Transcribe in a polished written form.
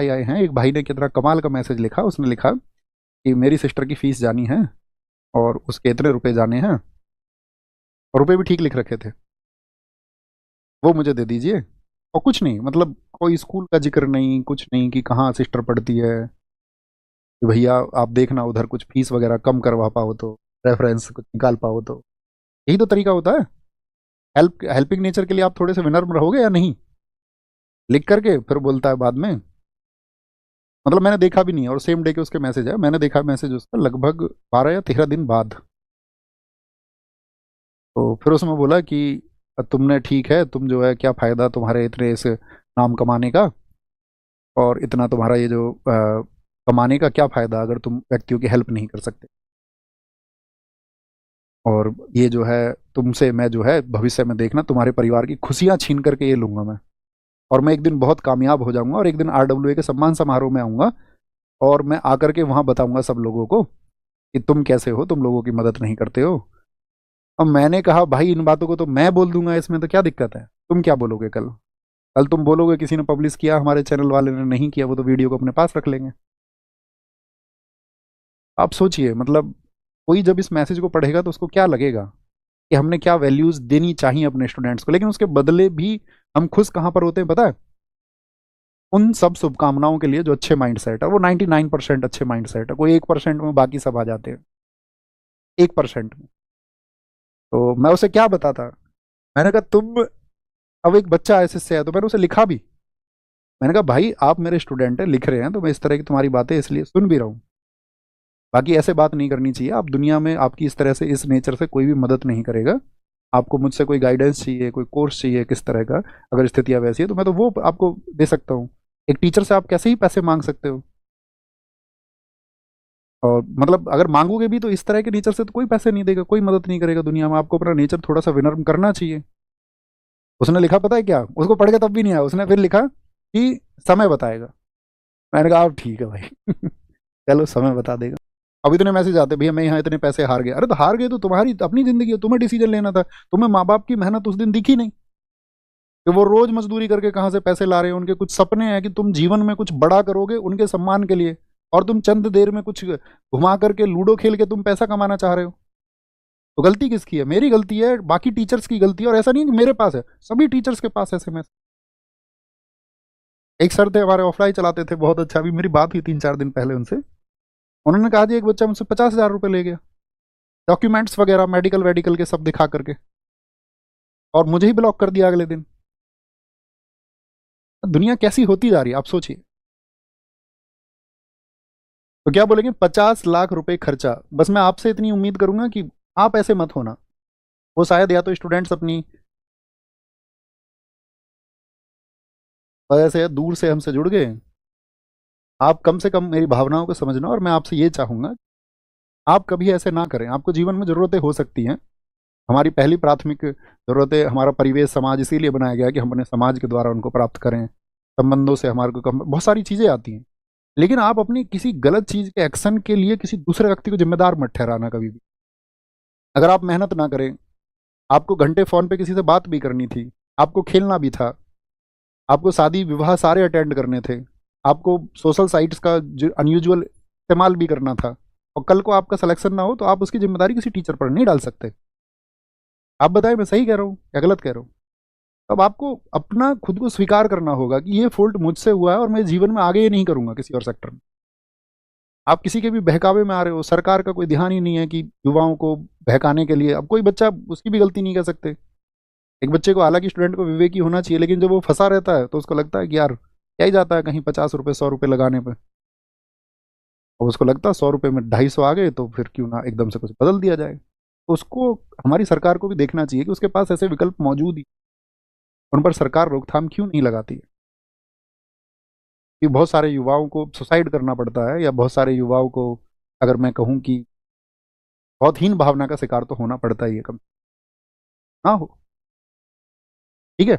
भाई आए हैं। एक भाई ने कितना कमाल का मैसेज लिखा, उसने लिखा कि मेरी सिस्टर की फीस जानी है और उसके इतने रुपए जाने हैं, और रुपए भी ठीक लिख रखे थे, वो मुझे दे दीजिए। और कुछ नहीं, मतलब कोई स्कूल का जिक्र नहीं, कुछ नहीं कि कहाँ सिस्टर पढ़ती है, कि भैया आप देखना उधर कुछ फीस वगैरह कम करवा पाओ तो, रेफरेंस कुछ निकाल पाओ तो। यही तो तरीका होता है। हेल्पिंग नेचर के लिए आप थोड़े से विनम्र रहोगे या नहीं? लिख करके फिर बोलता है बाद में, मतलब मैंने देखा भी नहीं है, और सेम डे के उसके मैसेज है, मैंने देखा मैसेज उसका लगभग 12 या 13 दिन बाद। तो फिर उसमें बोला कि तुमने ठीक है, तुम जो है क्या फ़ायदा तुम्हारे इतने इस नाम कमाने का, और इतना तुम्हारा ये जो कमाने का क्या फ़ायदा अगर तुम व्यक्तियों की हेल्प नहीं कर सकते। और ये जो है तुमसे मैं जो है भविष्य में देखना तुम्हारे परिवार की खुशियां छीन करके ये लूंगा मैं, और मैं एक दिन बहुत कामयाब हो जाऊंगा, और एक दिन आरडब्ल्यूए के सम्मान समारोह में आऊंगा, और मैं आकर के वहां बताऊंगा सब लोगों को कि तुम कैसे हो, तुम लोगों की मदद नहीं करते हो। अब मैंने कहा भाई इन बातों को तो मैं बोल दूंगा, इसमें तो क्या दिक्कत है, तुम क्या बोलोगे कल? कल तुम बोलोगे किसी ने पब्लिश किया, हमारे चैनल वाले ने नहीं किया, वो तो वीडियो को अपने पास रख लेंगे। आप सोचिए, मतलब कोई जब इस मैसेज को पढ़ेगा तो उसको क्या लगेगा कि हमने क्या वैल्यूज देनी चाहिए अपने स्टूडेंट्स को, लेकिन उसके बदले भी हम खुश कहाँ पर होते हैं पता है? उन सब शुभकामनाओं के लिए जो अच्छे माइंडसेट है, वो 99% अच्छे माइंडसेट है, कोई 1% में बाकी सब आ जाते हैं, 1% में। तो मैं उसे क्या बताता, मैंने कहा तुम, अब एक बच्चा ऐसे से है तो मैंने उसे लिखा भी, मैंने कहा भाई आप मेरे स्टूडेंट हैं, लिख रहे हैं तो मैं इस तरह की तुम्हारी बातें इसलिए सुन भी रहा हूँ, बाकी ऐसे बात नहीं करनी चाहिए। आप दुनिया में आपकी इस तरह से इस नेचर से कोई भी मदद नहीं करेगा। आपको मुझसे कोई गाइडेंस चाहिए, कोई कोर्स चाहिए किस तरह का, अगर स्थितियाँ वैसी है तो मैं तो वो आपको दे सकता हूँ। एक टीचर से आप कैसे ही पैसे मांग सकते हो? और मतलब अगर मांगोगे भी तो इस तरह के नेचर से तो कोई पैसे नहीं देगा, कोई मदद नहीं करेगा दुनिया में। आपको अपना नेचर थोड़ा सा विनम्र करना चाहिए। उसने लिखा पता है क्या, उसको पढ़ के तब भी नहीं आया, उसने फिर लिखा कि समय बताएगा। मैंने कहा आप ठीक है भाई चलो समय बता देगा। अब इतने मैसेज आते भैया मैं यहाँ इतने पैसे हार गया, अरे तो हार गए तो तुम्हारी अपनी जिंदगी है, तुम्हें डिसीजन लेना था। तुम्हें माँ बाप की मेहनत उस दिन दिखी नहीं कि वो रोज मजदूरी करके कहाँ से पैसे ला रहे हैं? उनके कुछ सपने हैं कि तुम जीवन में कुछ बड़ा करोगे उनके सम्मान के लिए, और तुम चंद देर में कुछ घुमा करके लूडो खेल के तुम पैसा कमाना चाह रहे हो। तो गलती किसकी है? मेरी गलती है, बाकी टीचर्स की गलती है। और ऐसा नहीं कि मेरे पास है, सभी टीचर्स के पास ऐसे में। एक सर थे हमारे, ऑफलाइन चलाते थे, बहुत अच्छा। अभी मेरी बात हुई 3-4 दिन पहले उनसे। उन्होंने कहा जी एक बच्चा मुझसे 50,000 रुपये ले गया, डॉक्यूमेंट्स वगैरह मेडिकल वेडिकल के सब दिखा करके, और मुझे ही ब्लॉक कर दिया अगले दिन। दुनिया कैसी होती जा रही है आप सोचिए। तो क्या बोलेंगे, 50 लाख रुपए खर्चा। बस मैं आपसे इतनी उम्मीद करूंगा कि आप ऐसे मत होना। वो शायद या तो स्टूडेंट्स अपनी वजह से दूर से हमसे जुड़ गए। आप कम से कम मेरी भावनाओं को समझना, और मैं आपसे ये चाहूंगा आप कभी ऐसे ना करें। आपको जीवन में ज़रूरतें हो सकती हैं। हमारी पहली प्राथमिक ज़रूरतें, हमारा परिवेश समाज इसीलिए बनाया गया है कि हम अपने समाज के द्वारा उनको प्राप्त करें। संबंधों से हमारे को बहुत सारी चीज़ें आती हैं। लेकिन आप अपनी किसी गलत चीज़ के एक्शन के लिए किसी दूसरे व्यक्ति को जिम्मेदार मत ठहराना कभी भी। अगर आप मेहनत ना करें, आपको घंटे फ़ोन पे किसी से बात भी करनी थी, आपको खेलना भी था, आपको शादी विवाह सारे अटेंड करने थे, आपको सोशल साइट्स का जो अनयूजुअल इस्तेमाल भी करना था, और कल को आपका सिलेक्शन ना हो तो आप उसकी जिम्मेदारी किसी टीचर पर नहीं डाल सकते। आप बताएं मैं सही कह रहा हूँ या गलत कह रहा हूँ? अब आपको अपना खुद को स्वीकार करना होगा कि ये फॉल्ट मुझसे हुआ है, और मैं जीवन में आगे ये नहीं करूंगा किसी और सेक्टर में। आप किसी के भी बहकावे में आ रहे हो, सरकार का कोई ध्यान ही नहीं है कि युवाओं को बहकाने के लिए। अब कोई बच्चा, उसकी भी गलती नहीं कर सकते। एक बच्चे को, हालांकि स्टूडेंट को विवेकी होना चाहिए, लेकिन जब वो फंसा रहता है तो उसको लगता है कि यार क्या ही जाता है कहीं 50 रुपये 100 रुपये लगाने पे, और उसको लगता है 100 रुपये में 250 आ गए तो फिर क्यों ना एकदम से कुछ बदल दिया जाए। तो उसको, हमारी सरकार को भी देखना चाहिए कि उसके पास ऐसे विकल्प मौजूद ही, उन पर सरकार रोकथाम क्यों नहीं लगाती है? कि बहुत सारे युवाओं को सुसाइड करना पड़ता है, या बहुत सारे युवाओं को, अगर मैं कहूँ कि बहुत हीन भावना का शिकार तो होना पड़ता ही है, कम ना हो। ठीक है।